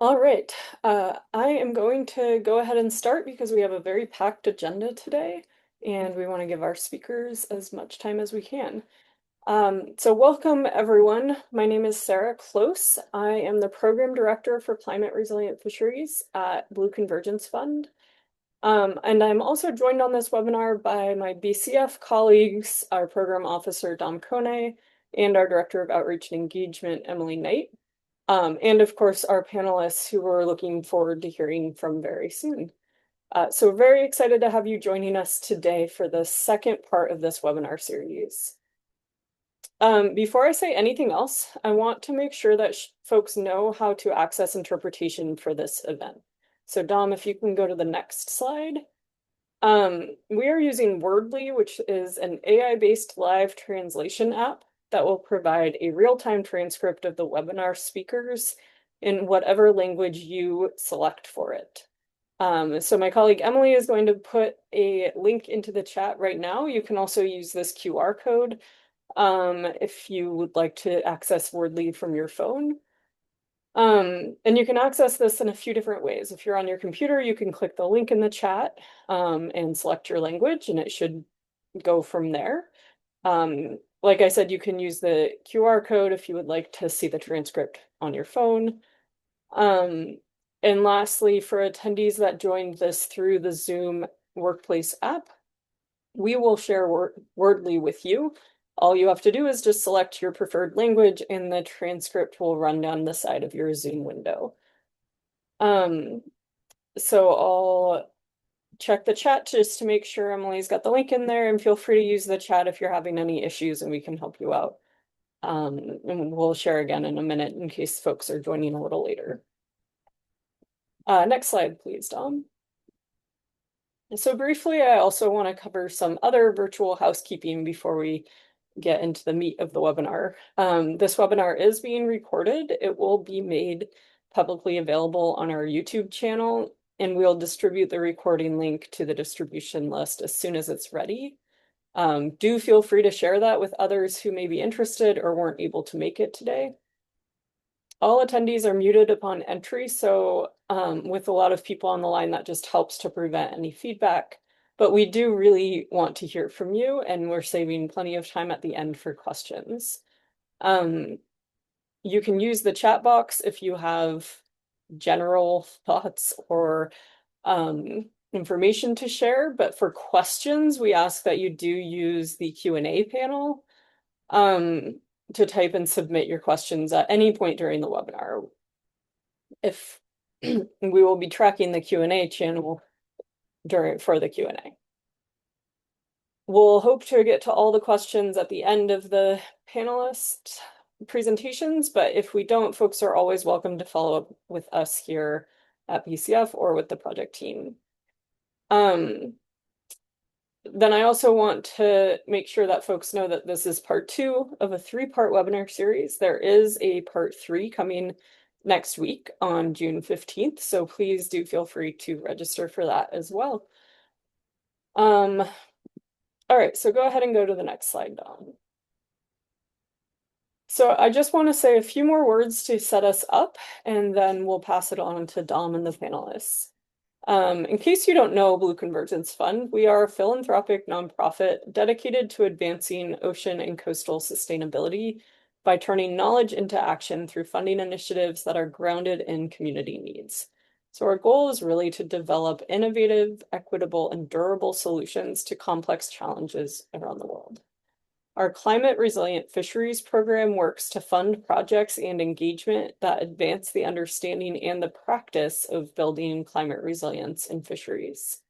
All right. I am going to go ahead and start because we have a very packed agenda today, and we want to give our speakers as much time as we can. So welcome, everyone. My name is Sarah Close. I am the Program Director for Climate Resilient Fisheries at Blue Convergence Fund. And I'm also joined on this webinar by my BCF colleagues, our Program Officer, Dom Kone, and our Director of Outreach and Engagement, Emily Knight. And of course, our panelists who we're looking forward to hearing from very soon. So very excited to have you joining us today for the second part of this webinar series. Before I say anything else, I want to make sure that folks know how to access interpretation for this event. So Dom, if you can go to the next slide. We are using Wordly, which is an AI-based live translation app that will provide a real-time transcript of the webinar speakers in whatever language you select for it. So my colleague Emily is going to put a link into the chat right now. You can also use this QR code if you would like to access Wordly from your phone. And you can access this in a few different ways. If you're on your computer, you can click the link in the chat and select your language, and it should go from there. Like I said, you can use the QR code if you would like to see the transcript on your phone. And lastly, for attendees that joined this through the Zoom Workplace app, we will share Wordly with you. All you have to do is just select your preferred language and the transcript will run down the side of your Zoom window. So I'll check the chat just to make sure Emily's got the link in there, and feel free to use the chat if you're having any issues and we can help you out. And we'll share again in a minute in case folks are joining a little later. Next slide, please, Dom. So briefly, I also want to cover some other virtual housekeeping before we get into the meat of the webinar. This webinar is being recorded. It will be made publicly available on our YouTube channel, and we'll distribute the recording link to the distribution list as soon as it's ready. Do feel free to share that with others who may be interested or weren't able to make it today. All attendees are muted upon entry, so with a lot of people on the line, that just helps to prevent any feedback. But we do really want to hear from you, and we're saving plenty of time at the end for questions. You can use the chat box if you have general thoughts or information to share, but for questions, we ask that you do use the Q&A panel to type and submit your questions at any point during the webinar. If we will be tracking the Q&A channel for the Q&A. We'll hope to get to all the questions at the end of the panelist presentations, but if we don't, folks are always welcome to follow up with us here at BCF or with the project team. Then I also want to make sure that folks know that this is part 2 of a 3-part webinar series. There is a part 3 coming next week on June 15th, so please do feel free to register for that as well. All right, so go ahead and go to the next slide, Dom. So I just want to say a few more words to set us up, and then we'll pass it on to Dom and the panelists. In case you don't know Blue Convergence Fund, we are a philanthropic nonprofit dedicated to advancing ocean and coastal sustainability by turning knowledge into action through funding initiatives that are grounded in community needs. So our goal is really to develop innovative, equitable, and durable solutions to complex challenges around the world. Our climate resilient fisheries program works to fund projects and engagement that advance the understanding and the practice of building climate resilience in fisheries.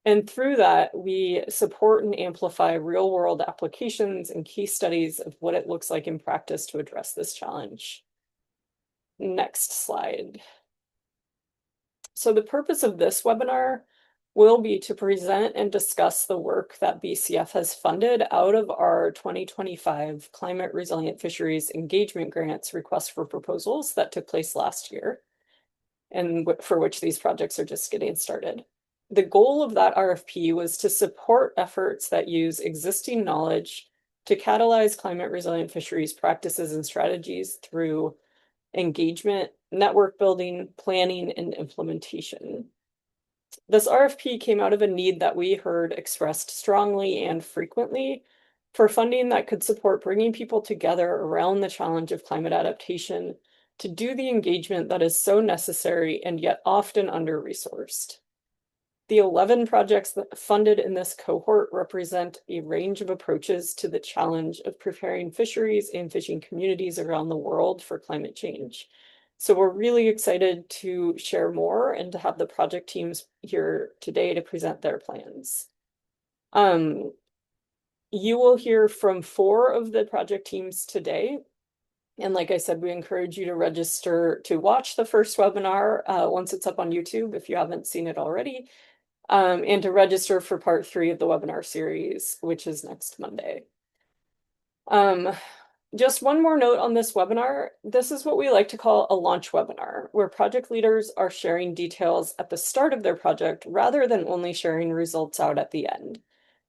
And through that, we support and amplify real-world applications and case studies of what it looks like in practice to address this challenge. Next slide. So the purpose of this webinar will be to present and discuss the work that BCF has funded out of our 2025 Climate Resilient Fisheries Engagement Grants request for proposals that took place last year, and for which these projects are just getting started. The goal of that RFP was to support efforts that use existing knowledge to catalyze climate resilient fisheries practices and strategies through engagement network building, planning, and implementation. This RFP came out of a need that we heard expressed strongly and frequently for funding that could support bringing people together around the challenge of climate adaptation to do the engagement that is so necessary and yet often under-resourced. The 11 projects that funded in this cohort represent a range of approaches to the challenge of preparing fisheries and fishing communities around the world for climate change. So we're really excited to share more and to have the project teams here today to present their plans. You will hear from 4 of the project teams today. And like I said, we encourage you to register to watch the first webinar once it's up on YouTube if you haven't seen it already, and to register for part 3 of the webinar series, which is next Monday. Just one more note on this webinar. This is what we like to call a launch webinar, where project leaders are sharing details at the start of their project rather than only sharing results out at the end.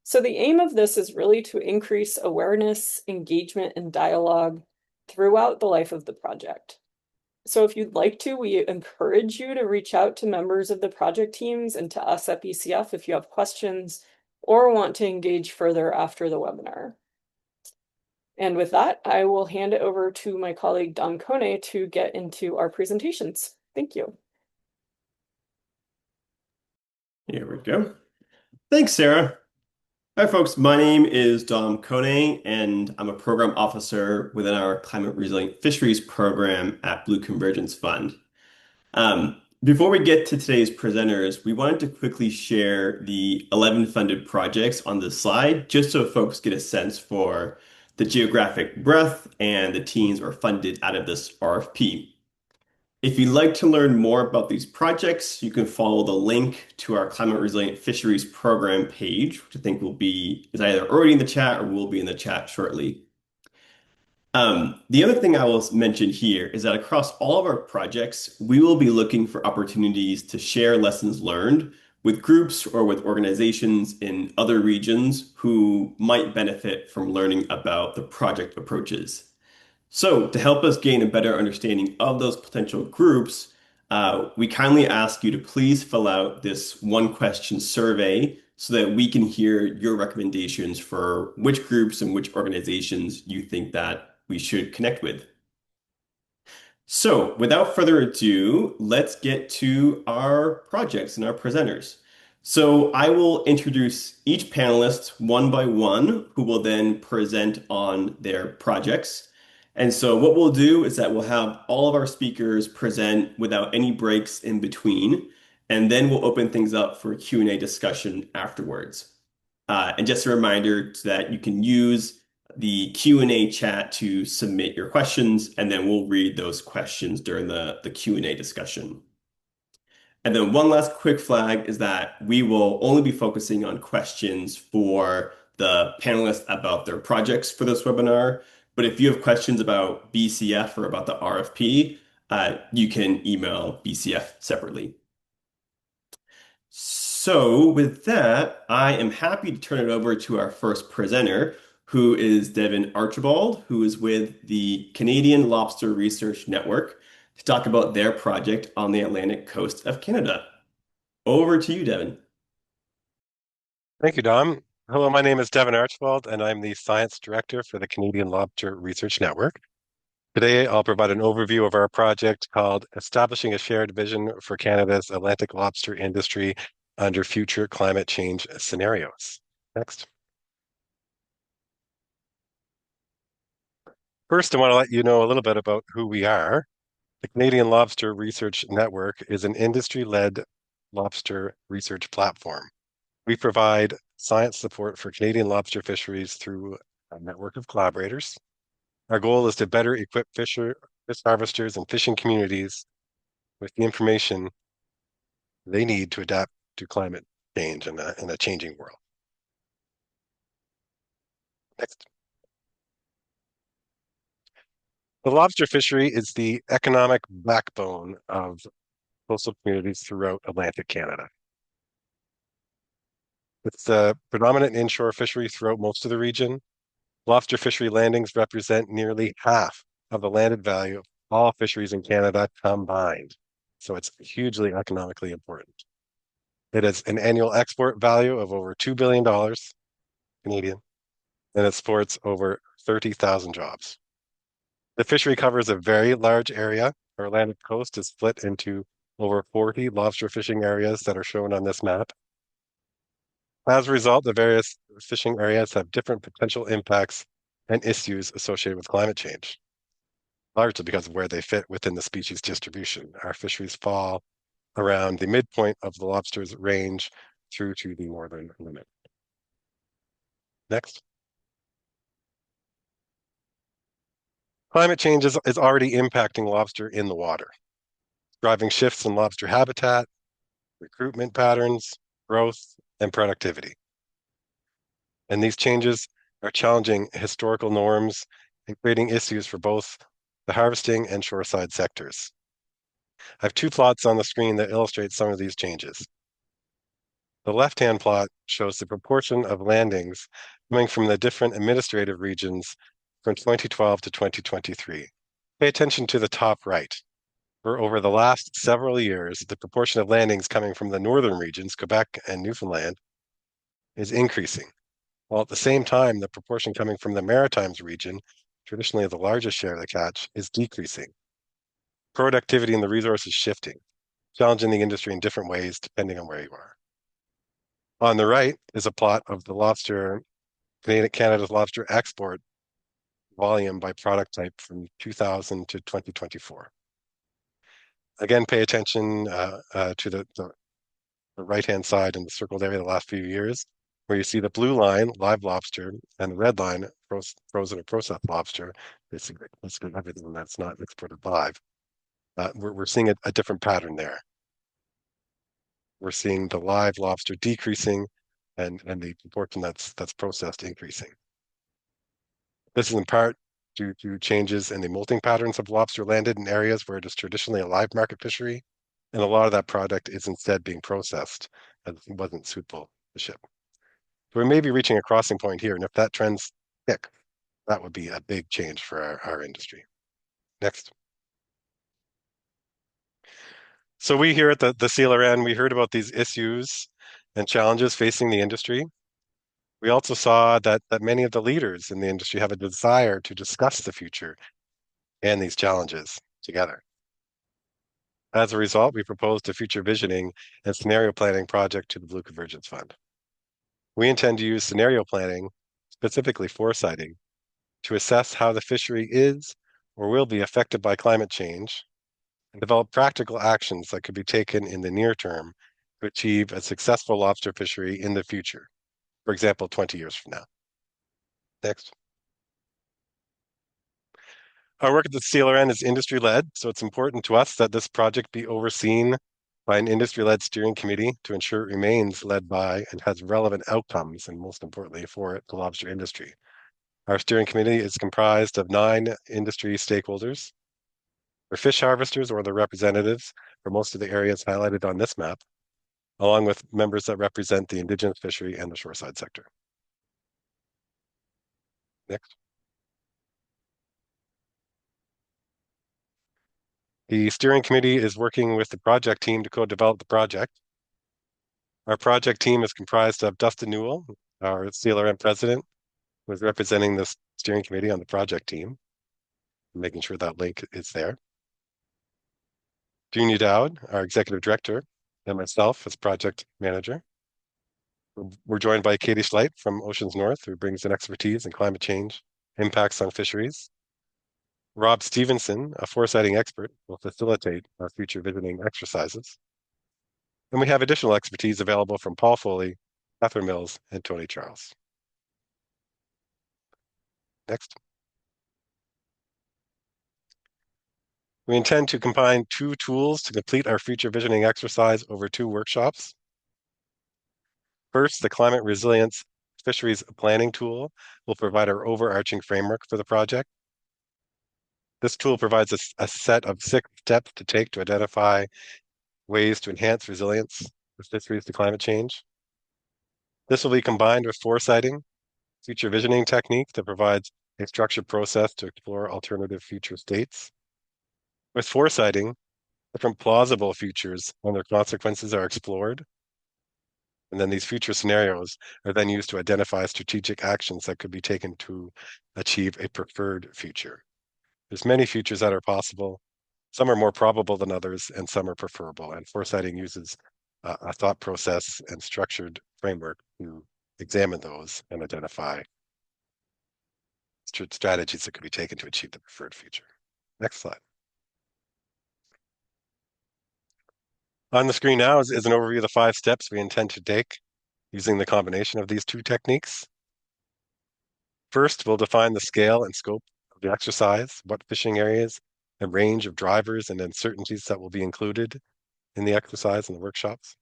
So the aim of this is really to increase awareness, engagement, and dialogue throughout the life of the project. So if you'd like to, we encourage you to reach out to members of the project teams and to us at BCF if you have questions or want to engage further after the webinar. And with that, I will hand it over to my colleague Dom Kone to get into our presentations. Thank you. Here we go. Thanks, Sarah. Hi, folks. My name is Dom Kone, and I'm a program officer within our Climate Resilient Fisheries program at Blue Convergence Fund. Before we get to today's presenters, we wanted to quickly share the 11 funded projects on this slide, just so folks get a sense for the geographic breadth and the teams are funded out of this RFP. If you'd like to learn more about these projects, you can follow the link to our Climate Resilient Fisheries program page, which I think is either already in the chat or will be in the chat shortly. The other thing I will mention here is that across all of our projects, we will be looking for opportunities to share lessons learned with groups or with organizations in other regions who might benefit from learning about the project approaches. So to help us gain a better understanding of those potential groups, we kindly ask you to please fill out this 1-question survey so that we can hear your recommendations for which groups and which organizations you think that we should connect with. So without further ado, let's get to our projects and our presenters. So I will introduce each panelist one by one, who will then present on their projects. And so what we'll do is that we'll have all of our speakers present without any breaks in between, and then we'll open things up for a Q&A discussion afterwards. And just a reminder that you can use the Q&A chat to submit your questions, and then we'll read those questions during the Q&A discussion. And then one last quick flag is that we will only be focusing on questions for the panelists about their projects for this webinar. But if you have questions about BCF or about the RFP, you can email BCF separately. So with that, I am happy to turn it over to our first presenter, who is Devin Archibald, who is with the Canadian Lobster Research Network, to talk about their project on the Atlantic coast of Canada. Over to you, Devin. Thank you, Dom. Hello, my name is Devin Archibald, and I'm the Science Director for the Canadian Lobster Research Network. Today, I'll provide an overview of our project called Establishing a Shared Vision for Canada's Atlantic Lobster Industry under Future Climate Change Scenarios. Next. First, I want to let you know a little bit about who we are. The Canadian Lobster Research Network is an industry-led lobster research platform. We provide science support for Canadian lobster fisheries through a network of collaborators. Our goal is to better equip fish harvesters and fishing communities with the information they need to adapt to climate change in a changing world. Next. The lobster fishery is the economic backbone of coastal communities throughout Atlantic Canada. It's the predominant inshore fishery throughout most of the region. Lobster fishery landings represent nearly half of the landed value all fisheries in Canada combined. So it's hugely economically important. It has an annual export value of over $2 billion Canadian, and it supports over 30,000 jobs. The fishery covers a very large area. Our Atlantic coast is split into over 40 lobster fishing areas that are shown on this map. As a result, the various fishing areas have different potential impacts and issues associated with climate change, largely because of where they fit within the species distribution. Our fisheries fall around the midpoint of the lobster's range through to the northern limit. Next. Climate change is already impacting lobster in the water, driving shifts in lobster habitat, recruitment patterns, growth, and productivity. And these changes are challenging historical norms and creating issues for both the harvesting and shoreside sectors. I have two plots on the screen that illustrate some of these changes. The left-hand plot shows the proportion of landings coming from the different administrative regions from 2012 to 2023. Pay attention to the top right. For over the last several years, the proportion of landings coming from the northern regions, Quebec and Newfoundland, is increasing, while at the same time, the proportion coming from the Maritimes region, traditionally the largest share of the catch, is decreasing. Productivity in the resource is shifting, challenging the industry in different ways depending on where you are. On the right is a plot of the Canada's lobster export volume by product type from 2000 to 2024. Again, pay attention to the right-hand side in the circled area the last few years, where you see the blue line, live lobster, and the red line, frozen or processed lobster, basically everything that's not exported live. We're seeing a different pattern there. We're seeing the live lobster decreasing and the proportion that's processed increasing. This is in part due to changes in the molting patterns of lobster landed in areas where it is traditionally a live market fishery, and a lot of that product is instead being processed as it wasn't suitable to ship. So we may be reaching a crossing point here, and if that trend's stick, that would be a big change for our industry. Next. So we here at the CLRN, we heard about these issues and challenges facing the industry. We also saw that many of the leaders in the industry have a desire to discuss the future and these challenges together. As a result, we proposed a future visioning and scenario planning project to the Blue Convergence Fund. We intend to use scenario planning, specifically foresighting, to assess how the fishery is or will be affected by climate change and develop practical actions that could be taken in the near term to achieve a successful lobster fishery in the future, for example, 20 years from now. Next. Our work at the CLRN is industry-led, so it's important to us that this project be overseen by an industry-led steering committee to ensure it remains led by and has relevant outcomes, and most importantly, for the lobster industry. Our steering committee is comprised of 9 industry stakeholders. They're fish harvesters or their representatives for most of the areas highlighted on this map, along with members that represent the Indigenous fishery and the shoreside sector. Next. The steering committee is working with the project team to co-develop the project. Our project team is comprised of Dustin Newell, our CLRN president, who is representing the steering committee on the project team, making sure that link is there. Junior Dowd, our executive director, and myself as project manager. We're joined by Katie Schleit from Oceans North, who brings an expertise in climate change impacts on fisheries. Rob Stevenson, a foresighting expert, will facilitate our future visiting exercises. And we have additional expertise available from Paul Foley, Catherine Mills, and Tony Charles. Next. We intend to combine 2 tools to complete our future visioning exercise over 2 workshops. First, the Climate Resilience Fisheries Planning Tool will provide our overarching framework for the project. This tool provides a set of 6 steps to take to identify ways to enhance resilience of fisheries to climate change. This will be combined with foresighting, future visioning technique that provides a structured process to explore alternative future states. With foresighting, different plausible futures and their consequences are explored, and then these future scenarios are then used to identify strategic actions that could be taken to achieve a preferred future. There's many futures that are possible. Some are more probable than others, and some are preferable. And foresighting uses a thought process and structured framework to examine those and identify strategies that could be taken to achieve the preferred future. Next slide. On the screen now is an overview of the 5 steps we intend to take using the combination of these 2 techniques. First, we'll define the scale and scope of the exercise, what fishing areas and range of drivers and uncertainties that will be included in the exercise and the workshops.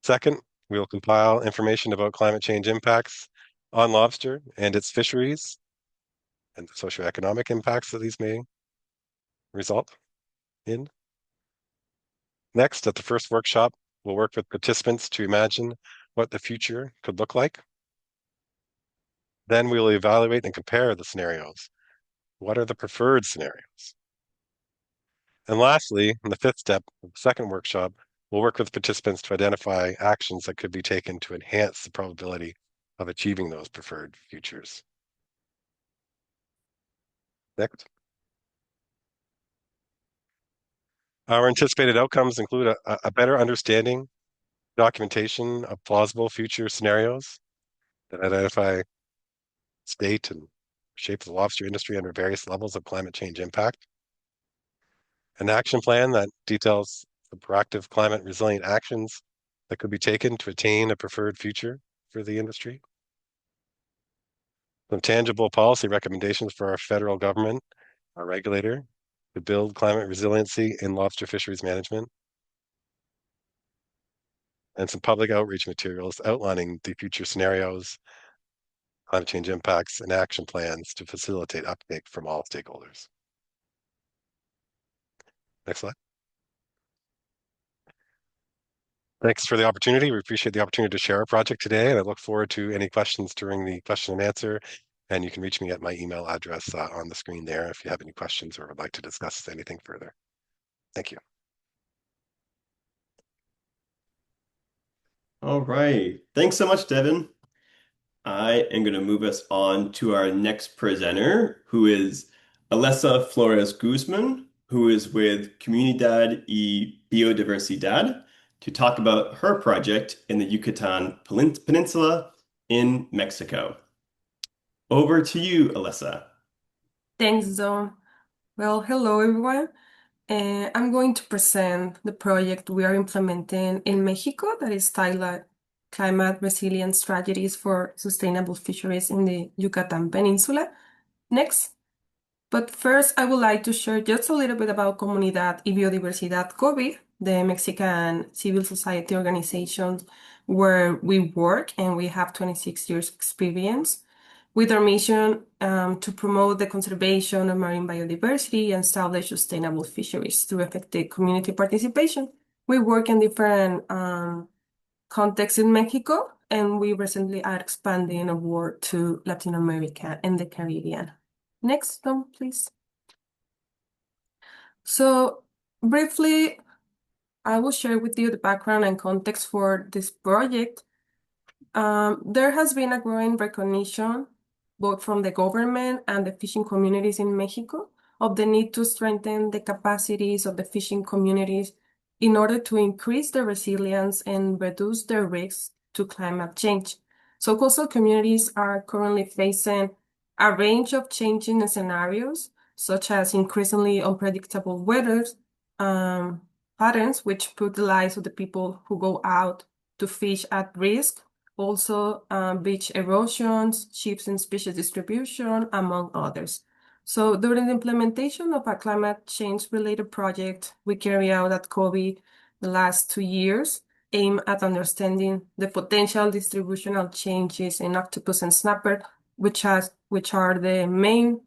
Second, we will compile information about climate change impacts on lobster and its fisheries and the socioeconomic impacts that these may result in. Next, at the first workshop, we'll work with participants to imagine what the future could look like. Then we will evaluate and compare the scenarios. What are the preferred scenarios? And lastly, in the 5th step of the second workshop, we'll work with participants to identify actions that could be taken to enhance the probability of achieving those preferred futures. Next. Our anticipated outcomes include a better understanding, documentation of plausible future scenarios that identify state and shape of the lobster industry under various levels of climate change impact, an action plan that details the proactive climate resilient actions that could be taken to attain a preferred future for the industry, some tangible policy recommendations for our federal government, our regulator, to build climate resiliency in lobster fisheries management, and some public outreach materials outlining the future scenarios, climate change impacts, and action plans to facilitate uptake from all stakeholders. Next slide. Thanks for the opportunity. We appreciate the opportunity to share our project today, and I look forward to any questions during the question and answer. And you can reach me at my email address on the screen there if you have any questions or would like to discuss anything further. Thank you. All right. Thanks so much, Devin. I am going to move us on to our next presenter, who is Alessa Flores Guzman, who is with Comunidad y Biodiversidad, to talk about her project in the Yucatan Peninsula in Mexico. Over to you, Alessa. Thanks, Dom. Well, hello, everyone. I'm going to present the project we are implementing in Mexico that is titled Climate Resilience Strategies for Sustainable Fisheries in the Yucatan Peninsula. Next. But first, I would like to share just a little bit about Comunidad y Biodiversidad COVID, the Mexican civil society organization where we work and we have 26 years experience with our mission to promote the conservation of marine biodiversity and establish sustainable fisheries through effective community participation. We work in different contexts in Mexico, and we recently are expanding our work to Latin America and the Caribbean. Next, Tom, please. So briefly, I will share with you the background and context for this project. There has been a growing recognition, both from the government and the fishing communities in Mexico, of the need to strengthen the capacities of the fishing communities in order to increase their resilience and reduce their risks to climate change. So coastal communities are currently facing a range of changing scenarios, such as increasingly unpredictable weather patterns, which put the lives of the people who go out to fish at risk. Also, beach erosions, shifts in species distribution, among others. So during the implementation of a climate change related project we carry out at COVID the last 2 years, aim at understanding the potential distributional changes in octopus and snapper, which are the main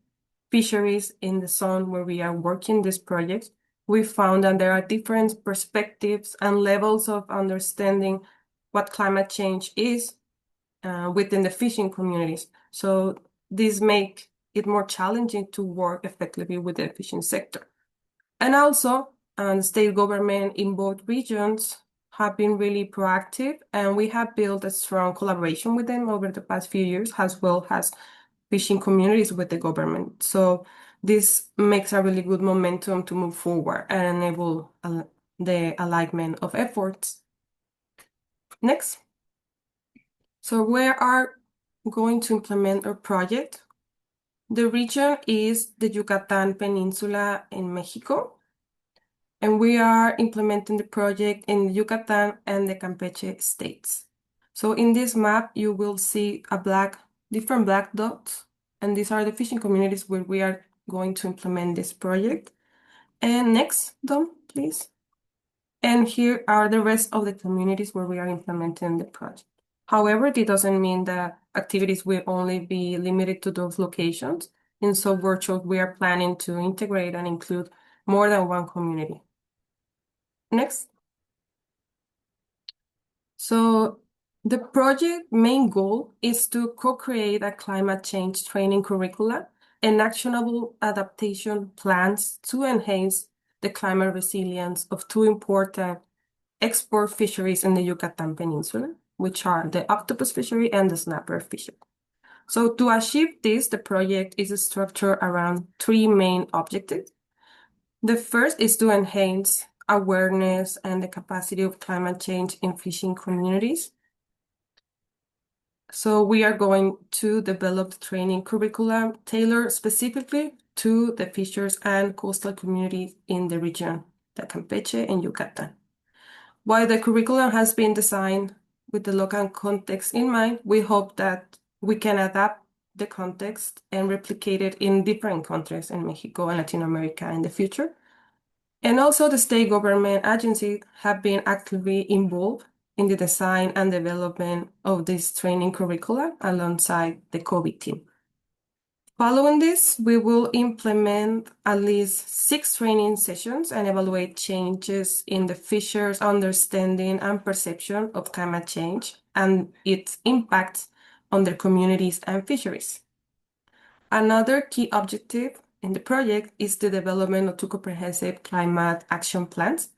fisheries in the zone where we are working this project. We found that there are different perspectives and levels of understanding what climate change is within the fishing communities. So this make it more challenging to work effectively with the fishing sector. And also, the state government in both regions have been really proactive, and we have built a strong collaboration with them over the past few years, as well as fishing communities with the government. So this makes a really good momentum to move forward and enable the alignment of efforts. Next. So we are going to implement our project. The region is the Yucatan Peninsula in Mexico, and we are implementing the project in Yucatan and the Campeche states. So in this map, you will see different black dots, and these are the fishing communities where we are going to implement this project. And next, Dom, please. And here are the rest of the communities where we are implementing the project. However, this doesn't mean that activities will only be limited to those locations. In some workshops, we are planning to integrate and include more than one community. Next. So the project main goal is to co-create a climate change training curricula and actionable adaptation plans to enhance the climate resilience of two important export fisheries in the Yucatan Peninsula, which are the octopus fishery and the snapper fishery. So to achieve this, the project is structured around three main objectives. The first is to enhance awareness and the capacity of climate change in fishing communities. So we are going to develop training curriculum tailored specifically to the fishers and coastal communities in the region, the Campeche and Yucatan. While the curriculum has been designed with the local context in mind, we hope that we can adapt the context and replicate it in different countries in Mexico and Latin America in the future. And also the state government agencies have been actively involved in the design and development of this training curricula alongside the COVID team. Following this, we will implement at least 6 training sessions and evaluate changes in the fishers' understanding and perception of climate change and its impacts on their communities and fisheries. Another key objective in the project is the development of two comprehensive climate action plans.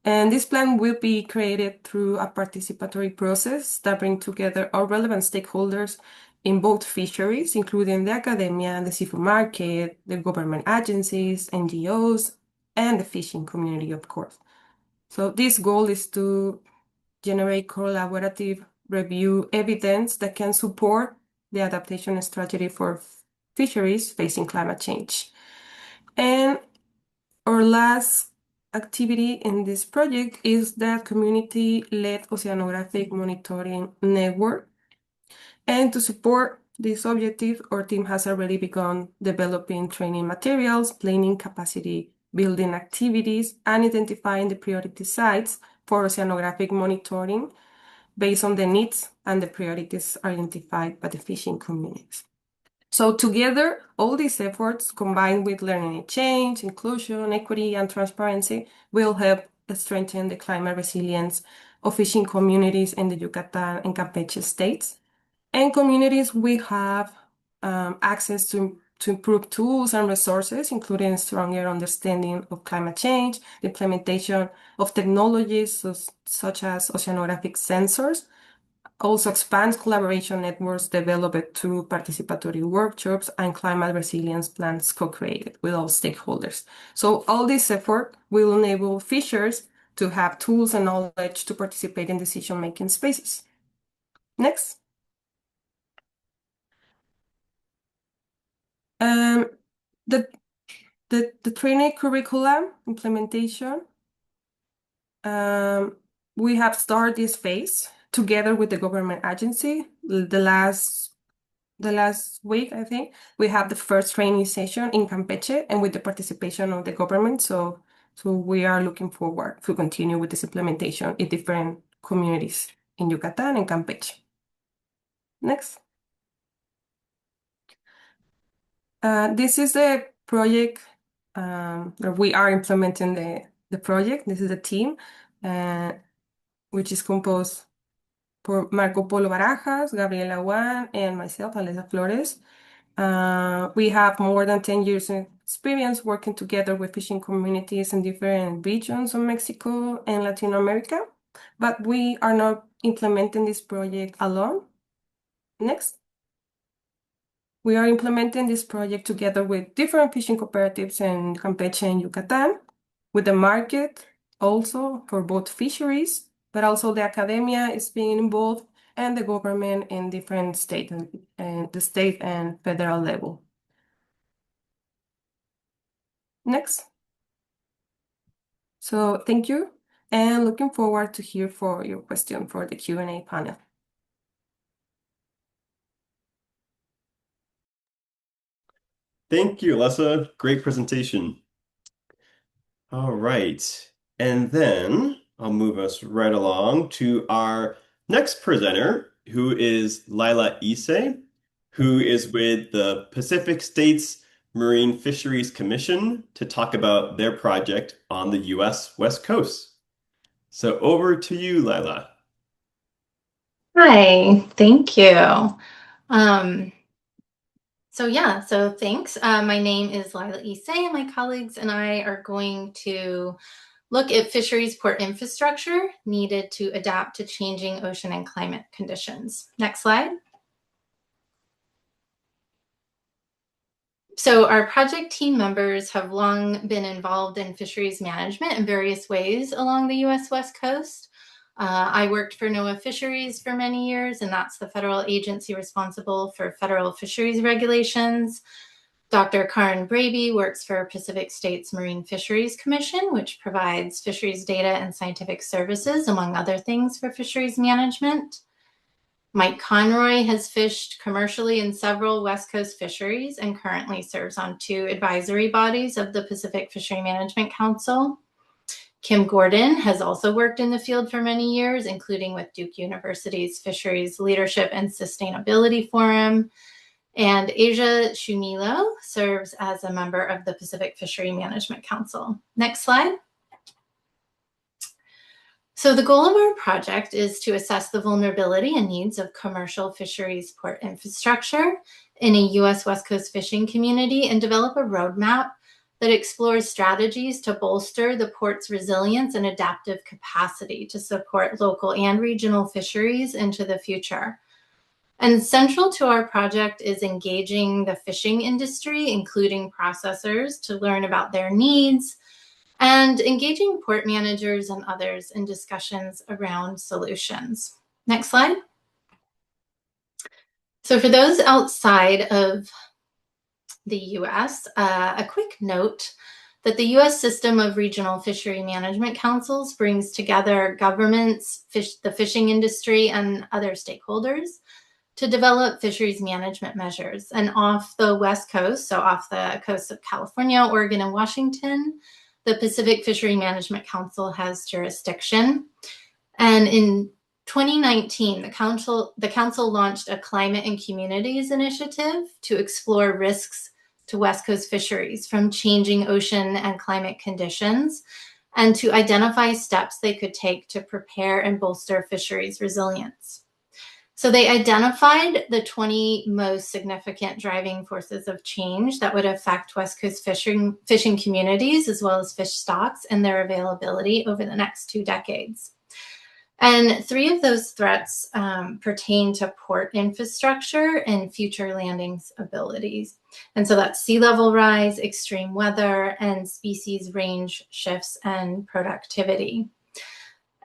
And this plan will be created through a participatory process that brings together all relevant stakeholders in both fisheries, including the academia, the seafood market, the government agencies, NGOs, and the fishing community, of course. So this goal is to generate collaborative review evidence that can support the adaptation strategy for fisheries facing climate change. And our last activity in this project is the community-led oceanographic monitoring network. And to support this objective, our team has already begun developing training materials, planning capacity building activities, and identifying the priority sites for oceanographic monitoring based on the needs and the priorities identified by the fishing communities. So together, all these efforts, combined with learning and change, inclusion, equity, and transparency, will help strengthen the climate resilience of fishing communities in the Yucatan and Campeche states. And communities we have access to improve tools and resources, including stronger understanding of climate change, the implementation of technologies such as oceanographic sensors, also expands collaboration networks developed through participatory workshops and climate resilience plans co-created with all stakeholders. So all this effort will enable fishers to have tools and knowledge to participate in decision-making spaces. Next. The, the training curriculum implementation, we have started this phase together with the government agency. The last week, I think, we have the first training session in Campeche and with the participation of the government. So we are looking forward to continue with this implementation in different communities in Yucatan and Campeche. Next. This is the project that we are implementing the project. This is the team, which is composed por Marco Polo Barajas, Gabriela Juan, and myself, Alessa Flores. We have more than 10 years of experience working together with fishing communities in different regions of Mexico and Latin America, but we are not implementing this project alone. Next. We are implementing this project together with different fishing cooperatives in Campeche and Yucatan, with the market also for both fisheries, but also the academia is being involved and the government in different state and the state and federal level. Next. So thank you, and looking forward to hear for your question for the Q&A panel. Thank you, Alessa. Great presentation. All right. And then I'll move us right along to our next presenter, who is Lila Ise, who is with the Pacific States Marine Fisheries Commission to talk about their project on the U.S. West Coast. So over to you, Lila. Hi, thank you. So thanks. My name is Lila Ise, and my colleagues and I are going to look at fisheries port infrastructure needed to adapt to changing ocean and climate conditions. Next slide. So our project team members have long been involved in fisheries management in various ways along the U.S. West Coast. I worked for NOAA Fisheries for many years, and that's the federal agency responsible for federal fisheries regulations. Dr. Karen Braby works for Pacific States Marine Fisheries Commission, which provides fisheries data and scientific services, among other things, for fisheries management. Mike Conroy has fished commercially in several West Coast fisheries and currently serves on 2 advisory bodies of the Pacific Fishery Management Council. Kim Gordon has also worked in the field for many years, including with Duke University's Fisheries Leadership and Sustainability Forum. And Asia Shumilo serves as a member of the Pacific Fishery Management Council. Next slide. So the goal of our project is to assess the vulnerability and needs of commercial fisheries port infrastructure in a U.S. West Coast fishing community and develop a roadmap that explores strategies to bolster the port's resilience and adaptive capacity to support local and regional fisheries into the future. And central to our project is engaging the fishing industry, including processors, to learn about their needs, and engaging port managers and others in discussions around solutions. Next slide. So for those outside of the US, a quick note that the US system of regional fishery management councils brings together governments, the fishing industry, and other stakeholders to develop fisheries management measures. And off the West Coast, so off the coast of California, Oregon, and Washington, the Pacific Fishery Management Council has jurisdiction. And in 2019, the council launched a Climate and Communities initiative to explore risks to West Coast fisheries from changing ocean and climate conditions, and to identify steps they could take to prepare and bolster fisheries resilience. So they identified the 20 most significant driving forces of change that would affect West Coast fishing communities, as well as fish stocks and their availability over the next 2 decades. And 3 of those threats pertain to port infrastructure and future landings abilities. And so that's sea level rise, extreme weather, and species range shifts and productivity.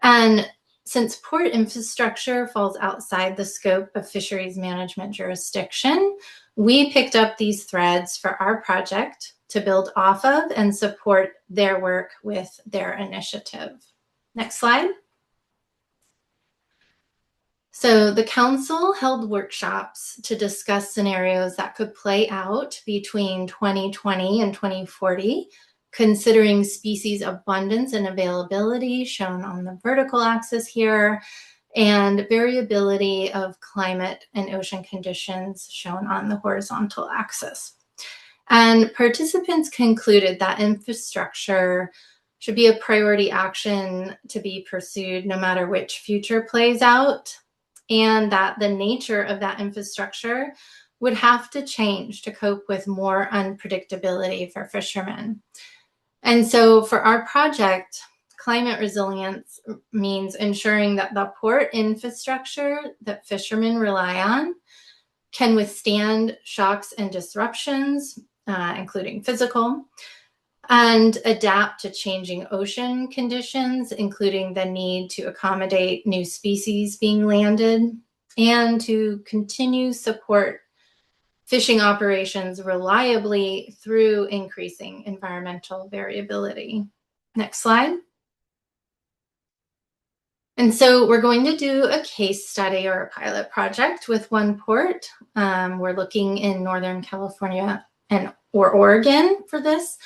And since port infrastructure falls outside the scope of fisheries management jurisdiction, we picked up these threads for our project to build off of and support their work with their initiative. Next slide. So the council held workshops to discuss scenarios that could play out between 2020 and 2040, considering species abundance and availability shown on the vertical axis here, and variability of climate and ocean conditions shown on the horizontal axis. And participants concluded that infrastructure should be a priority action to be pursued no matter which future plays out, and that the nature of that infrastructure would have to change to cope with more unpredictability for fishermen. And so for our project, climate resilience means ensuring that the port infrastructure that fishermen rely on can withstand shocks and disruptions, including physical, and adapt to changing ocean conditions, including the need to accommodate new species being landed, and to continue support fishing operations reliably through increasing environmental variability. Next slide. And so we're going to do a case study or a pilot project with one port. We're looking in Northern California or Oregon for this,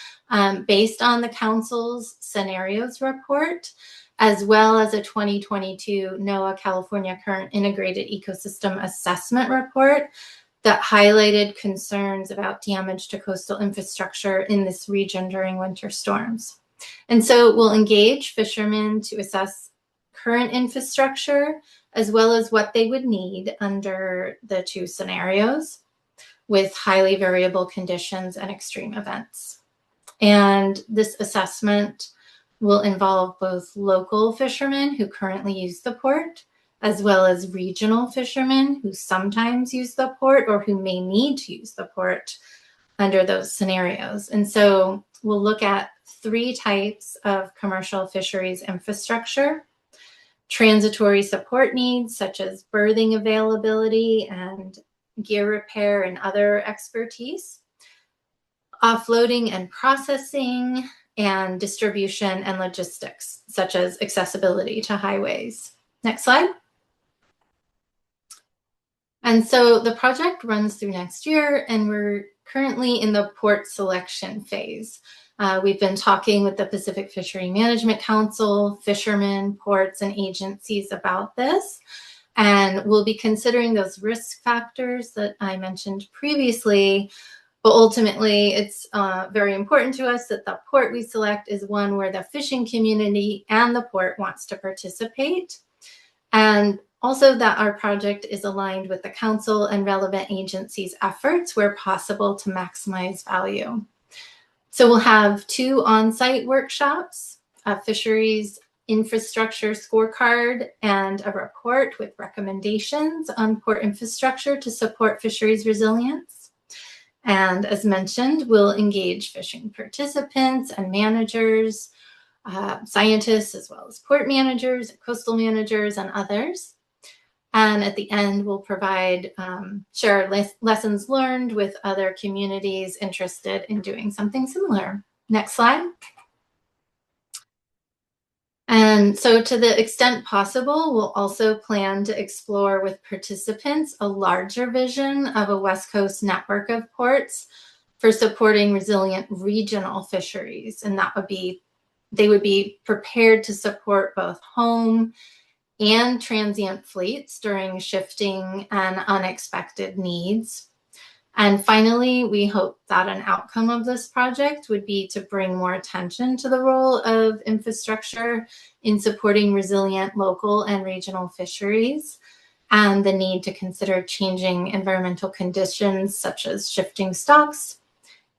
based on the Council's scenarios report, as well as a 2022 NOAA California Current Integrated Ecosystem Assessment report that highlighted concerns about damage to coastal infrastructure in this region during winter storms. And so we'll engage fishermen to assess current infrastructure, as well as what they would need under the two scenarios with highly variable conditions and extreme events. And this assessment will involve both local fishermen who currently use the port, as well as regional fishermen who sometimes use the port or who may need to use the port under those scenarios. And so we'll look at 3 types of commercial fisheries infrastructure: transitory support needs, such as berthing availability and gear repair and other expertise, offloading and processing, and distribution and logistics, such as accessibility to highways. Next slide. And so the project runs through next year, and we're currently in the port selection phase. We've been talking with the Pacific Fishery Management Council, fishermen, ports, and agencies about this. And we'll be considering those risk factors that I mentioned previously. But ultimately, it's very important to us that the port we select is one where the fishing community and the port wants to participate. And also that our project is aligned with the council and relevant agencies' efforts where possible to maximize value. So we'll have 2 on-site workshops, a fisheries infrastructure scorecard, and a report with recommendations on port infrastructure to support fisheries resilience. And as mentioned, we'll engage fishing participants and managers, scientists, as well as port managers, coastal managers, and others. And at the end, we'll provide, share lessons learned with other communities interested in doing something similar. Next slide. And so to the extent possible, we'll also plan to explore with participants a larger vision of a West Coast network of ports for supporting resilient regional fisheries. And that would be, they would be prepared to support both home and transient fleets during shifting and unexpected needs. And finally, we hope that an outcome of this project would be to bring more attention to the role of infrastructure in supporting resilient local and regional fisheries, and the need to consider changing environmental conditions such as shifting stocks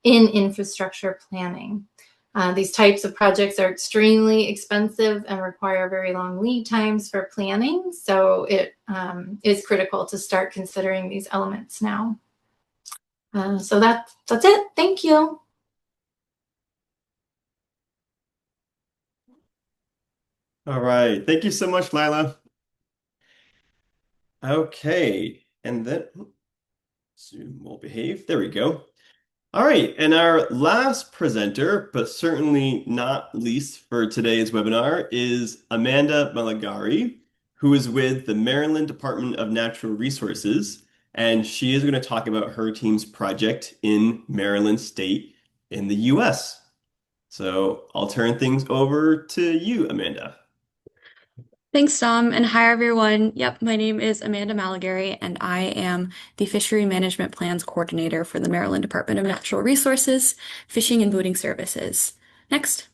in infrastructure planning. These types of projects are extremely expensive and require very long lead times for planning. So it is critical to start considering these elements now. So that's it. Thank you. All right. Thank you so much, Lila. Okay. And then Zoom will behave. There we go. All right. And our last presenter, but certainly not least for today's webinar, is Amanda Malagari, who is with the Maryland Department of Natural Resources. And she is going to talk about her team's project in Maryland State in the US. So I'll turn things over to you, Amanda. Thanks, Dom, and hi everyone. Yep, my name is Amanda Malagary, and I am the Fishery Management Plans Coordinator for the Maryland Department of Natural Resources, Fishing and Boating Services. Next.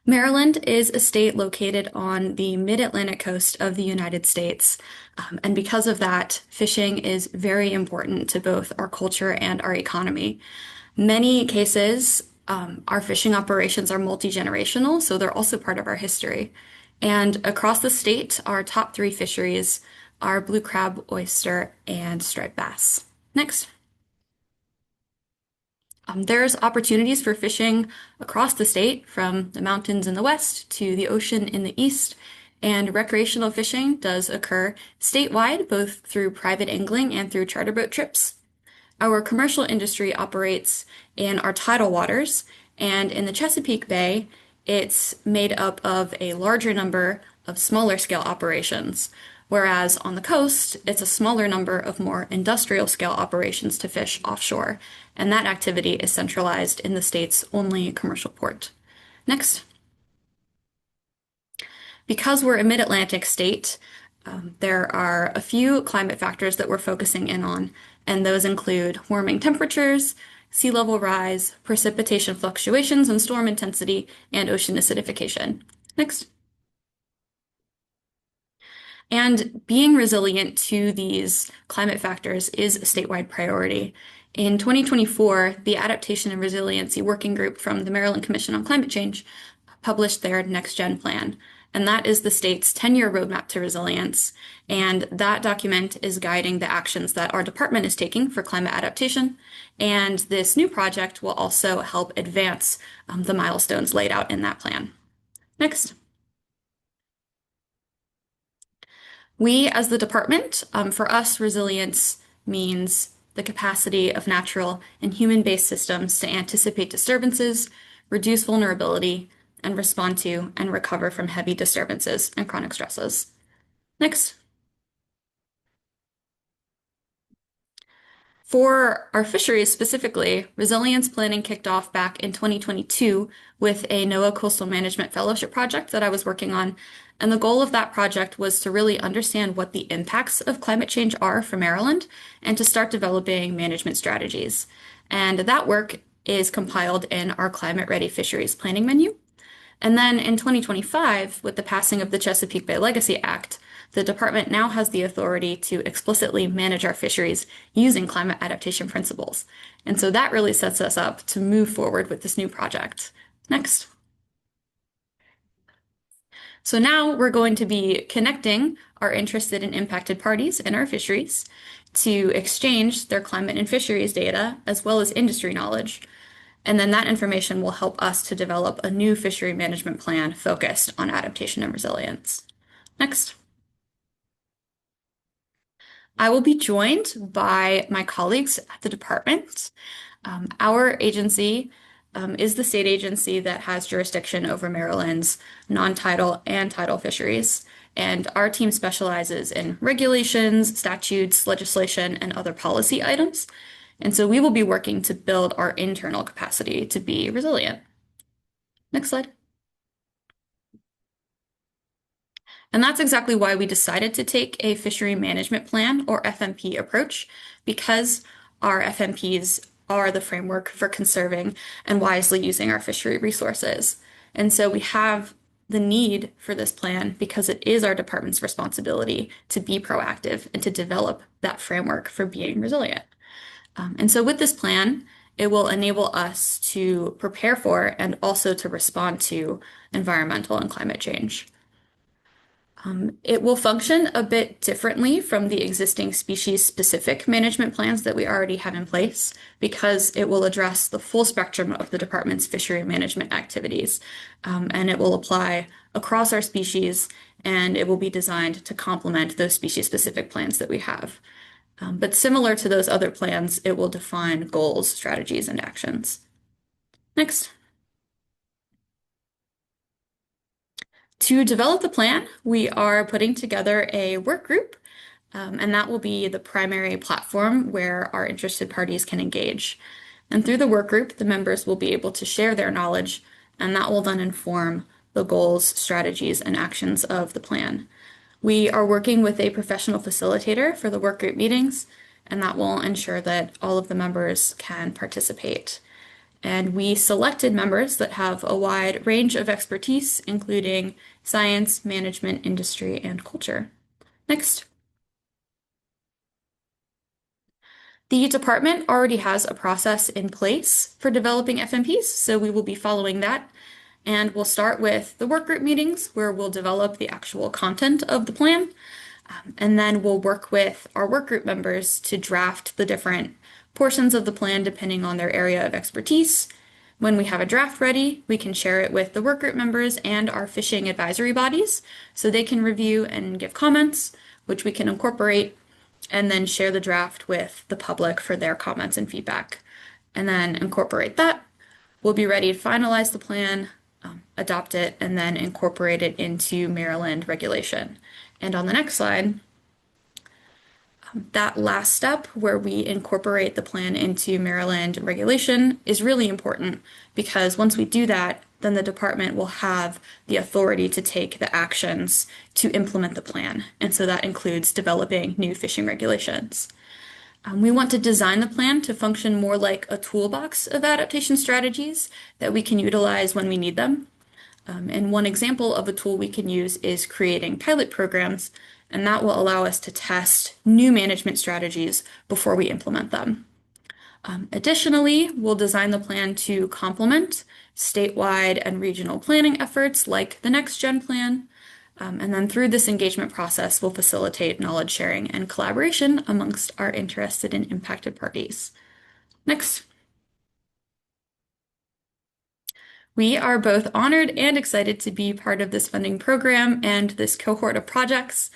Maryland is a state located on the mid-Atlantic coast of the United States. And because of that, fishing is very important to both our culture and our economy. Many cases, our fishing operations are multi-generational, so they're also part of our history. And across the state, our top three fisheries are blue crab, oyster, and striped bass. Next. There's opportunities for fishing across the state, from the mountains in the west to the ocean in the east, and recreational fishing does occur statewide, both through private angling and through charter boat trips. Our commercial industry operates in our tidal waters, and in the Chesapeake Bay, it's made up of a larger number of smaller scale operations, whereas on the coast, it's a smaller number of more industrial scale operations to fish offshore, and that activity is centralized in the state's only commercial port. Next. Because we're a mid-Atlantic state, there are a few climate factors that we're focusing in on, and those include warming temperatures, sea level rise, precipitation fluctuations and storm intensity, and ocean acidification. Next. And being resilient to these climate factors is a statewide priority. In 2024, the Adaptation and Resiliency Working Group from the Maryland Commission on Climate Change published their Next Gen Plan, and that is the state's 10-year roadmap to resilience. And that document is guiding the actions that our department is taking for climate adaptation. And this new project will also help advance the milestones laid out in that plan. Next. We, as the department, for us, resilience means the capacity of natural and human-based systems to anticipate disturbances, reduce vulnerability, and respond to and recover from heavy disturbances and chronic stresses. Next. For our fisheries specifically, resilience planning kicked off back in 2022 with a NOAA Coastal Management Fellowship project that I was working on. And the goal of that project was to really understand what the impacts of climate change are for Maryland and to start developing management strategies. And that work is compiled in our Climate Ready Fisheries Planning menu. And then in 2025, with the passing of the Chesapeake Bay Legacy Act, the department now has the authority to explicitly manage our fisheries using climate adaptation principles. And so that really sets us up to move forward with this new project. Next. So now we're going to be connecting our interested and impacted parties in our fisheries to exchange their climate and fisheries data as well as industry knowledge. And then that information will help us to develop a new fishery management plan focused on adaptation and resilience. Next. I will be joined by my colleagues at the department. Our agency is the state agency that has jurisdiction over Maryland's non-tidal and tidal fisheries. And our team specializes in regulations, statutes, legislation, and other policy items. And so we will be working to build our internal capacity to be resilient. Next slide. And that's exactly why we decided to take a fishery management plan or FMP approach, because our FMPs are the framework for conserving and wisely using our fishery resources. And so we have the need for this plan because it is our department's responsibility to be proactive and to develop that framework for being resilient. And so with this plan, it will enable us to prepare for and also to respond to environmental and climate change. It will function a bit differently from the existing species-specific management plans that we already have in place because it will address the full spectrum of the department's fishery management activities. And it will apply across our species, and it will be designed to complement those species-specific plans that we have. But similar to those other plans, it will define goals, strategies, and actions. Next. To develop the plan, we are putting together a work group, and that will be the primary platform where our interested parties can engage. And through the work group, the members will be able to share their knowledge, and that will then inform the goals, strategies, and actions of the plan. We are working with a professional facilitator for the work group meetings, and that will ensure that all of the members can participate. And we selected members that have a wide range of expertise, including science, management, industry, and culture. Next. The department already has a process in place for developing FMPs, so we will be following that. And we'll start with the workgroup meetings where we'll develop the actual content of the plan. And then we'll work with our workgroup members to draft the different portions of the plan depending on their area of expertise. When we have a draft ready, we can share it with the workgroup members and our fishing advisory bodies so they can review and give comments, which we can incorporate and then share the draft with the public for their comments and feedback. And then incorporate that. We'll be ready to finalize the plan, adopt it, and then incorporate it into Maryland regulation. And on the next slide, that last step where we incorporate the plan into Maryland regulation is really important because once we do that, then the department will have the authority to take the actions to implement the plan. And so that includes developing new fishing regulations. We want to design the plan to function more like a toolbox of adaptation strategies that we can utilize when we need them. And one example of a tool we can use is creating pilot programs, and that will allow us to test new management strategies before we implement them. Additionally, we'll design the plan to complement statewide and regional planning efforts like the Next Gen Plan. And then through this engagement process, we'll facilitate knowledge sharing and collaboration amongst our interested and impacted parties. Next. We are both honored and excited to be part of this funding program and this cohort of projects.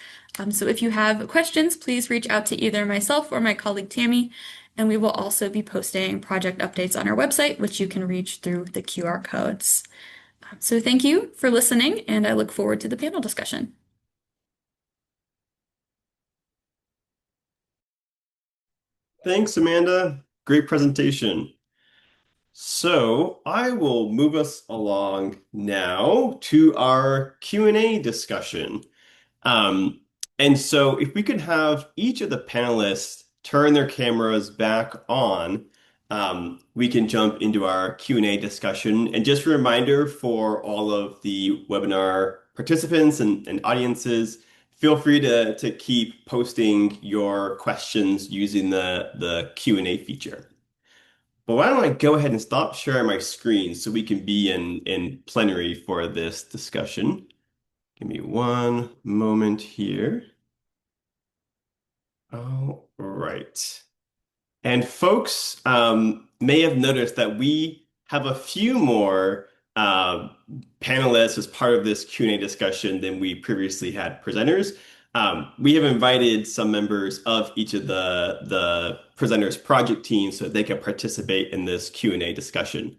So if you have questions, please reach out to either myself or my colleague Tammy, and we will also be posting project updates on our website, which you can reach through the QR codes. So thank you for listening, and I look forward to the panel discussion. Thanks, Amanda. Great presentation. So I will move us along now to our Q&A discussion. And so if we could have each of the panelists turn their cameras back on, we can jump into our Q&A discussion. And just a reminder for all of the webinar participants and audiences, feel free to keep posting your questions using the Q&A feature. But why don't I go ahead and stop sharing my screen so we can be in plenary for this discussion. Give me one moment here. All right. And folks may have noticed that we have a few more panelists as part of this Q&A discussion than we previously had presenters. We have invited some members of each of the presenters' project teams so they can participate in this Q&A discussion.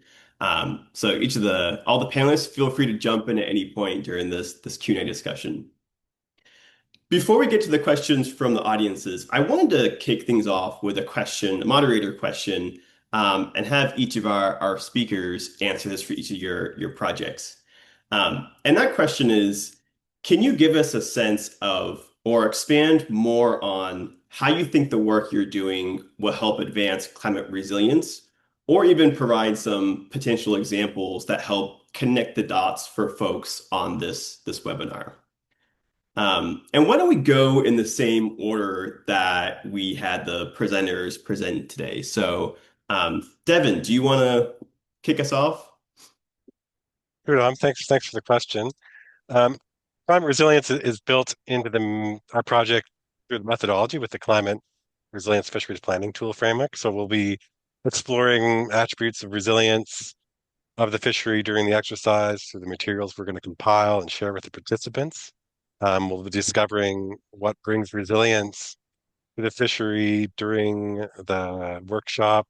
So all the panelists, feel free to jump in at any point during this Q&A discussion. Before we get to the questions from the audiences, I wanted to kick things off with a moderator question, and have each of our speakers answer this for each of your projects. And that question is, can you give us a sense of, or expand more on how you think the work you're doing will help advance climate resilience, or even provide some potential examples that help connect the dots for folks on this webinar? And why don't we go in the same order that we had the presenters present today? So, Devin, do you want to kick us off? Sure, Dom. Thanks for the question. Climate resilience is built into our project through the methodology with the Climate Resilience Fisheries Planning Tool Framework. So we'll be exploring attributes of resilience of the fishery during the exercise through the materials we're going to compile and share with the participants. We'll be discovering what brings resilience to the fishery during the workshop,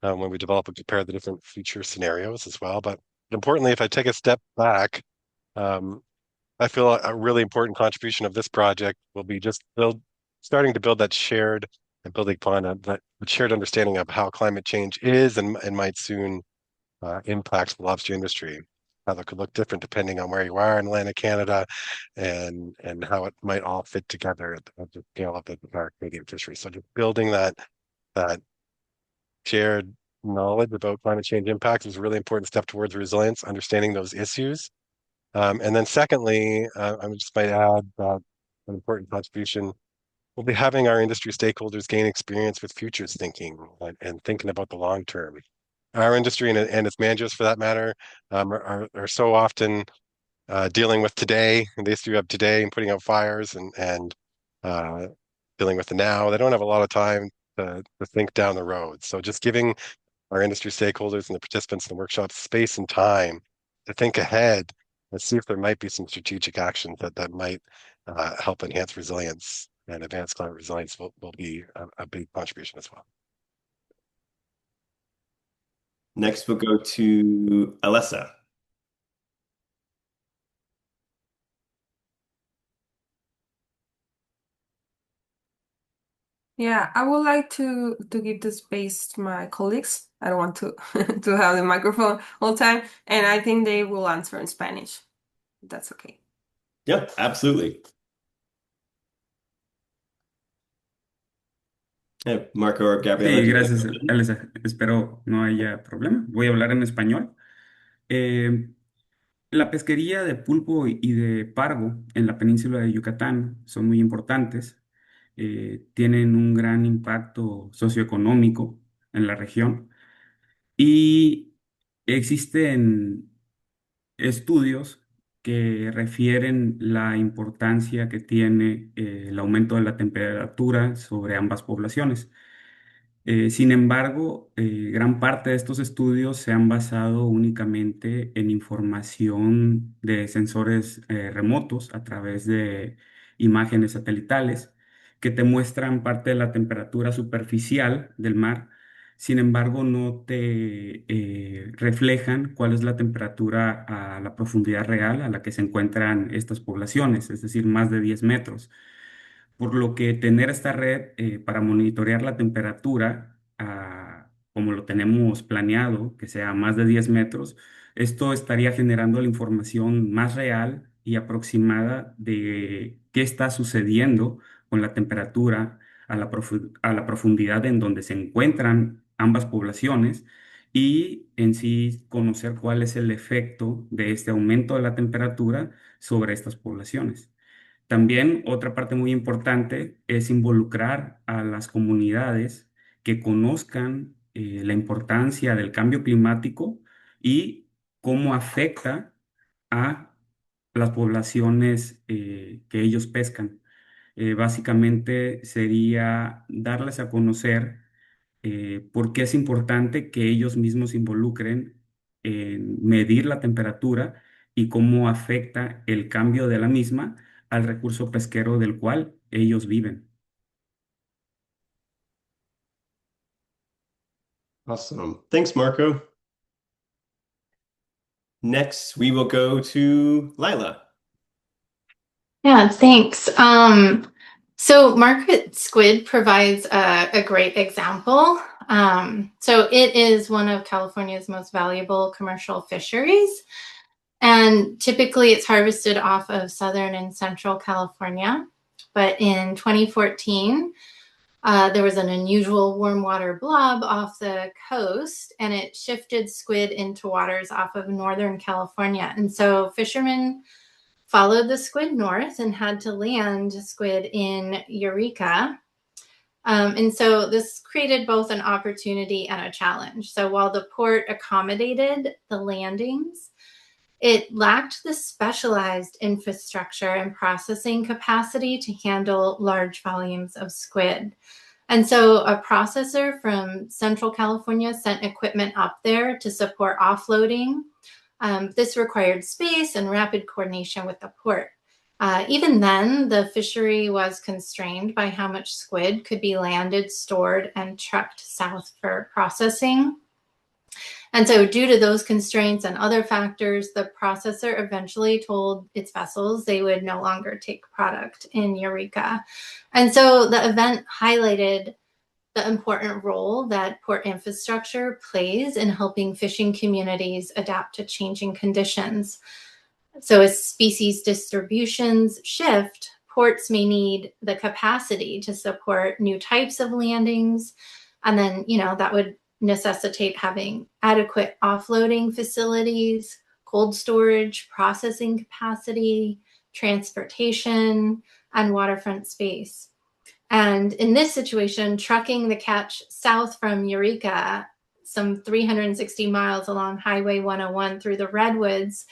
when we develop and compare the different future scenarios as well. But importantly, if I take a step back, I feel a really important contribution of this project will be just starting to build that shared and building upon that shared understanding of how climate change is and might soon impact the lobster industry. How that could look different depending on where you are in Atlantic Canada, and how it might all fit together at the scale of our Canadian fishery. So just building that shared knowledge about climate change impacts is a really important step towards resilience, understanding those issues. And then secondly, I just might add that an important contribution will be having our industry stakeholders gain experience with futures thinking and thinking about the long term. Our industry and its managers, for that matter, are so often dealing with today, and the issue of today and putting out fires and uh, dealing with the now. They don't have a lot of time to think down the road. So just giving our industry stakeholders and the participants in the workshops space and time to think ahead and see if there might be some strategic actions that might help enhance resilience and advance climate resilience will be a big contribution as well. Next, we'll go to Alessa. Yeah, I would like to give the space to my colleagues. I don't want to to have the microphone all the time, and I think they will answer in Spanish. That's okay. Yeah, absolutely. Marco or Gabriela, Sí, do you gracias, want to? Elisa. Espero no haya problema. Voy a hablar en español. Eh, la pesquería de pulpo y de pargo en la península de Yucatán son muy importantes. Tienen un gran impacto socioeconómico en la región y existen estudios que refieren la importancia que tiene el aumento de la temperatura sobre ambas poblaciones. Sin embargo, gran parte de estos estudios se han basado únicamente en información de sensores remotos a través de imágenes satelitales que te muestran parte de la temperatura superficial del mar. Sin embargo, no te reflejan cuál es la temperatura a la profundidad real a la que se encuentran estas poblaciones, es decir, más de 10 metros. Por lo que tener esta red para monitorear la temperatura, como lo tenemos planeado, que sea más de 10 metros, esto estaría generando la información más real y aproximada de qué está sucediendo con la temperatura a la profundidad en donde se encuentran ambas poblaciones y en sí conocer cuál es el efecto de este aumento de la temperatura sobre estas poblaciones. También otra parte muy importante es involucrar a las comunidades que conozcan la importancia del cambio climático y cómo afecta a las poblaciones que ellos pescan. Básicamente sería darles a conocer por qué es importante que ellos mismos se involucren en medir la temperatura y cómo afecta el cambio de la misma al recurso pesquero del cual ellos viven. Awesome. Thanks, Marco. Next, we will go to Lila. Yeah, thanks. So market squid provides a great example. So it is one of California's most valuable commercial fisheries. And typically it's harvested off of Southern and Central California. But in 2014, there was an unusual warm water blob off the coast, and it shifted squid into waters off of Northern California. And so fishermen followed the squid north and had to land squid in Eureka. And so this created both an opportunity and a challenge. So while the port accommodated the landings, it lacked the specialized infrastructure and processing capacity to handle large volumes of squid. And so a processor from Central California sent equipment up there to support offloading. This required space and rapid coordination with the port. Even then, the fishery was constrained by how much squid could be landed, stored, and trucked south for processing. And so due to those constraints and other factors, the processor eventually told its vessels they would no longer take product in Eureka. And so the event highlighted the important role that port infrastructure plays in helping fishing communities adapt to changing conditions. So as species distributions shift, ports may need the capacity to support new types of landings. And then, that would necessitate having adequate offloading facilities, cold storage, processing capacity, transportation, and waterfront space. And in this situation, trucking the catch south from Eureka, some 360 miles along Highway 101 through the Redwoods,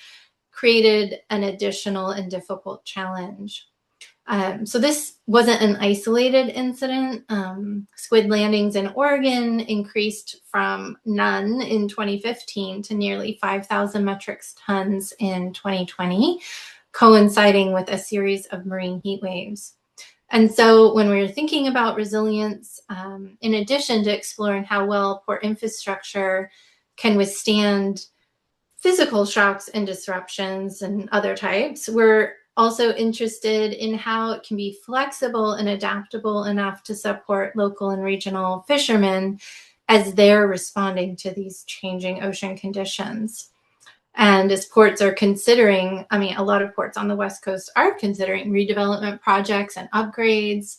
created an additional and difficult challenge. So this wasn't an isolated incident. Squid landings in Oregon increased from none in 2015 to nearly 5,000 metric tons in 2020, coinciding with a series of marine heat waves. And so when we're thinking about resilience, in addition to exploring how well port infrastructure can withstand physical shocks and disruptions and other types, we're also interested in how it can be flexible and adaptable enough to support local and regional fishermen as they're responding to these changing ocean conditions. And as ports are considering, I mean, a lot of ports on the West Coast are considering redevelopment projects and upgrades.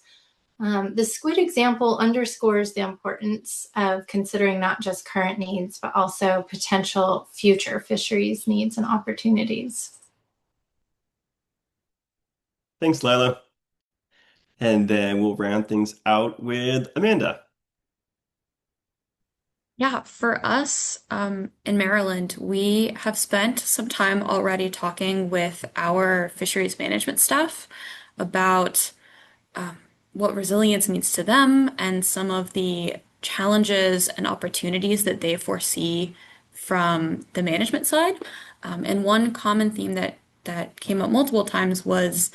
The squid example underscores the importance of considering not just current needs, but also potential future fisheries needs and opportunities. Thanks, Lila. And then we'll round things out with Amanda. Yeah, for us in Maryland, we have spent some time already talking with our fisheries management staff about what resilience means to them and some of the challenges and opportunities that they foresee from the management side. And one common theme that came up multiple times was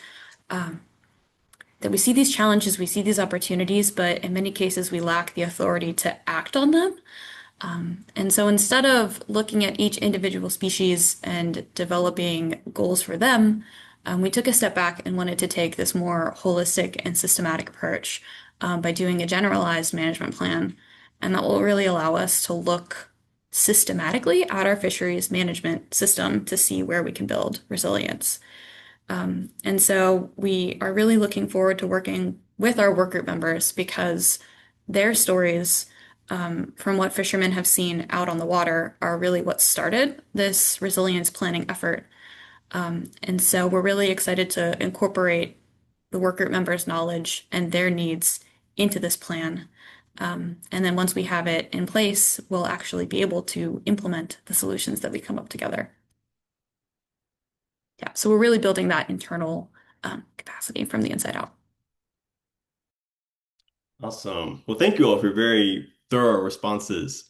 that we see these challenges, we see these opportunities, but in many cases we lack the authority to act on them. And so instead of looking at each individual species and developing goals for them, we took a step back and wanted to take this more holistic and systematic approach by doing a generalized management plan. And that will really allow us to look systematically at our fisheries management system to see where we can build resilience. And so we are really looking forward to working with our work group members because their stories from what fishermen have seen out on the water are really what started this resilience planning effort. And so we're really excited to incorporate the work group members' knowledge and their needs into this plan. And then once we have it in place, we'll actually be able to implement the solutions that we come up together. Yeah, so we're really building that internal capacity from the inside out. Awesome. Well, thank you all for very thorough responses.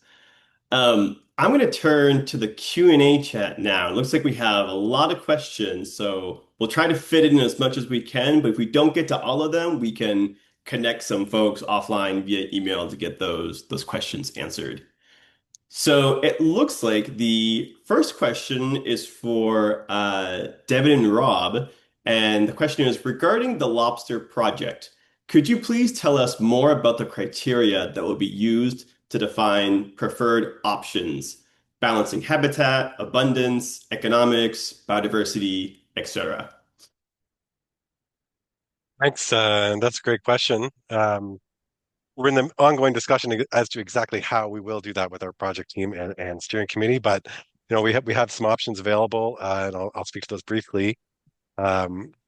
I'm going to turn to the Q&A chat now. It looks like we have a lot of questions, so we'll try to fit it in as much as we can, but if we don't get to all of them, we can connect some folks offline via email to get those questions answered. So it looks like the first question is for Devin and Rob, and the question is regarding the lobster project. Could you please tell us more about the criteria that will be used to define preferred options, balancing habitat, abundance, economics, biodiversity, etc.? Thanks. That's a great question. We're in the ongoing discussion as to exactly how we will do that with our project team and steering committee. But we have some options available, and I'll speak to those briefly.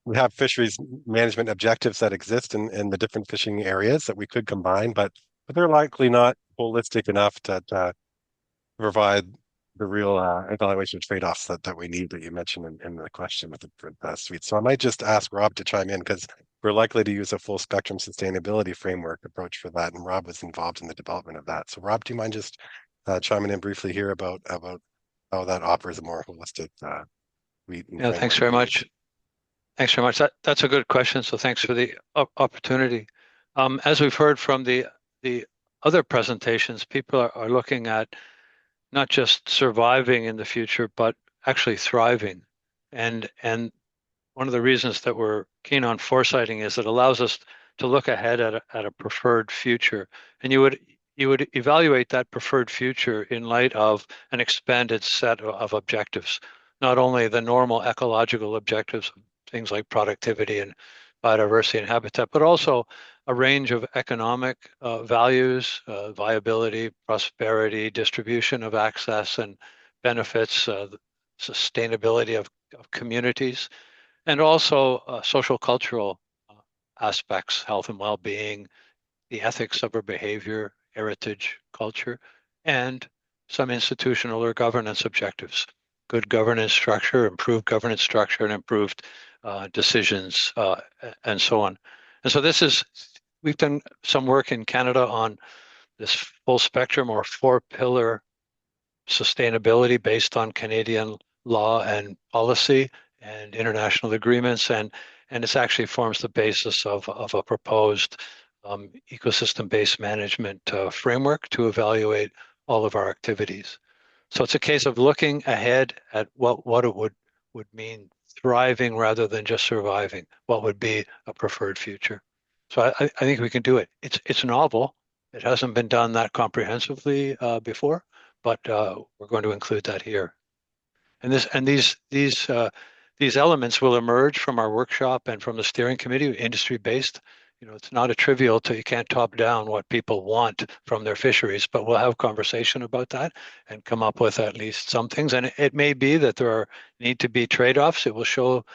We have fisheries management objectives that exist in the different fishing areas that we could combine, but they're likely not holistic enough to provide the real evaluation of trade-offs that we need that you mentioned in the question with the suite. So I might just ask Rob to chime in because we're likely to use a full spectrum sustainability framework approach for that, and Rob was involved in the development of that. So Rob, do you mind just chiming in briefly here about how that offers a more holistic suite and Yeah, thanks very much. Thanks very much. That's a good question. So thanks for the opportunity. As we've heard from the other presentations, people are looking at not just surviving in the future, but actually thriving. And one of the reasons that we're keen on foresighting is it allows us to look ahead at a preferred future. And you would evaluate that preferred future in light of an expanded set of objectives, not only the normal ecological objectives, things like productivity and biodiversity and habitat, but also a range of economic values, viability, prosperity, distribution of access and benefits, the sustainability of communities, and also social cultural aspects, health and well-being, the ethics of our behavior, heritage, culture, and some institutional or governance objectives. Good governance structure, improved governance structure, and improved decisions, and so on. And so we've done some work in Canada on this full spectrum or four-pillar sustainability based on Canadian law and policy and international agreements, and this actually forms the basis of a proposed ecosystem-based management framework to evaluate all of our activities. So it's a case of looking ahead at what it would mean thriving rather than just surviving. What would be a preferred future? So I think we can do it. It's novel. It hasn't been done that comprehensively before, but we're going to include that here. And these elements will emerge from our workshop and from the steering committee, industry based. You know, it's not a trivial you can't top down what people want from their fisheries, but we'll have conversation about that and come up with at least some things. And it may be that need to be trade-offs. It will show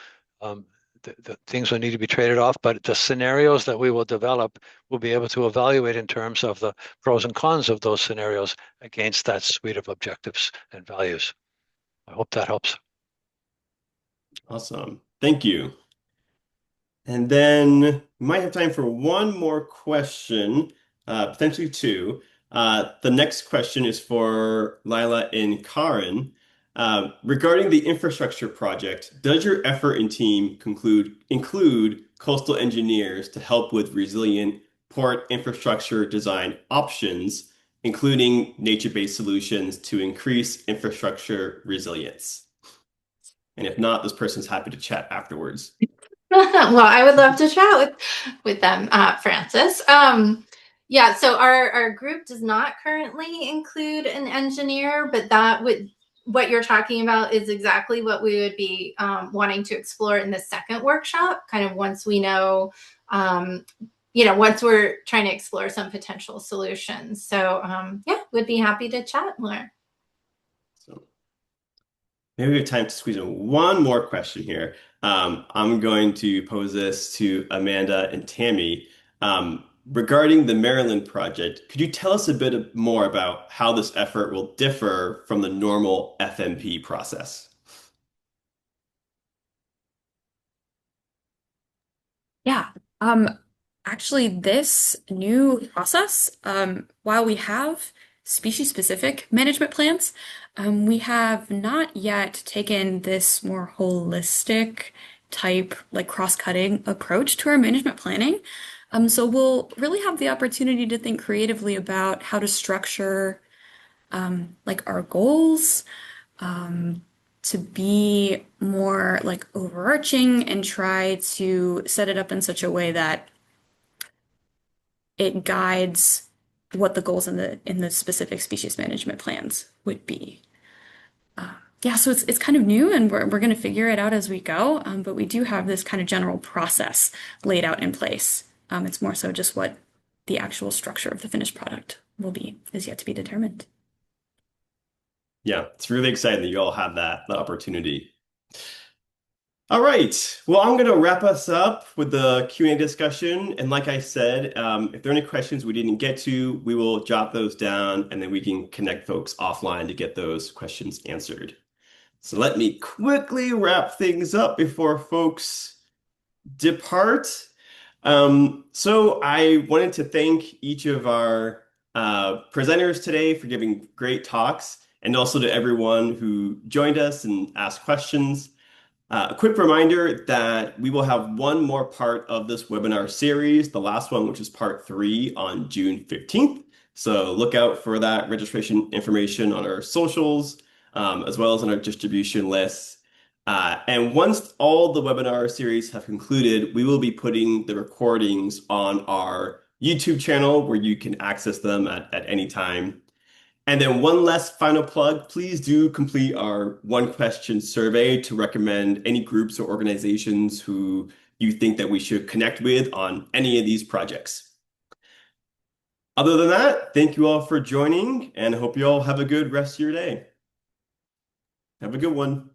the things will need to be traded off, but the scenarios that we will develop will be able to evaluate in terms of the pros and cons of those scenarios against that suite of objectives and values. I hope that helps. Awesome. Thank you. And then we might have time for one more question, potentially two. The next question is for Lila and Karin. Regarding the infrastructure project, does your effort and team include coastal engineers to help with resilient port infrastructure design options, including nature-based solutions to increase infrastructure resilience? And if not, this person's happy to chat afterwards. Well, I would love to chat with them, Francis. Yeah, so our group does not currently include an engineer, but what you're talking about is exactly what we would be wanting to explore in the second workshop, kind of once we know, once we're trying to explore some potential solutions. So yeah, would be happy to chat more. So maybe we have time to squeeze in one more question here. I'm going to pose this to Amanda and Tammy. Regarding the Maryland project, could you tell us a bit more about how this effort will differ from the normal FMP process? Yeah. Actually, this new process, while we have species-specific management plans, we have not yet taken this more holistic type, like cross-cutting approach to our management planning. So we'll really have the opportunity to think creatively about how to structure like our goals, to be more like overarching and try to set it up in such a way that it guides what the goals in the specific species management plans would be. Yeah, so it's kind of new, and we're going to figure it out as we go. But we do have this kind of general process laid out in place. It's more so just what the actual structure of the finished product will be is yet to be determined. Yeah, it's really exciting that you all have that opportunity. All right. Well, I'm going to wrap us up with the Q&A discussion. And like I said, if there are any questions we didn't get to, we will jot those down and then we can connect folks offline to get those questions answered. So let me quickly wrap things up before folks depart. So I wanted to thank each of our presenters today for giving great talks, and also to everyone who joined us and asked questions. A quick reminder that we will have one more part of this webinar series, the last one, which is part 3 on June 15th. So look out for that registration information on our socials, as well as on our distribution lists. And once all the webinar series have concluded, we will be putting the recordings on our YouTube channel where you can access them at any time. And then one last final plug, please do complete our one question survey to recommend any groups or organizations who you think that we should connect with on any of these projects. Other than that, thank you all for joining, and I hope you all have a good rest of your day. Have a good one.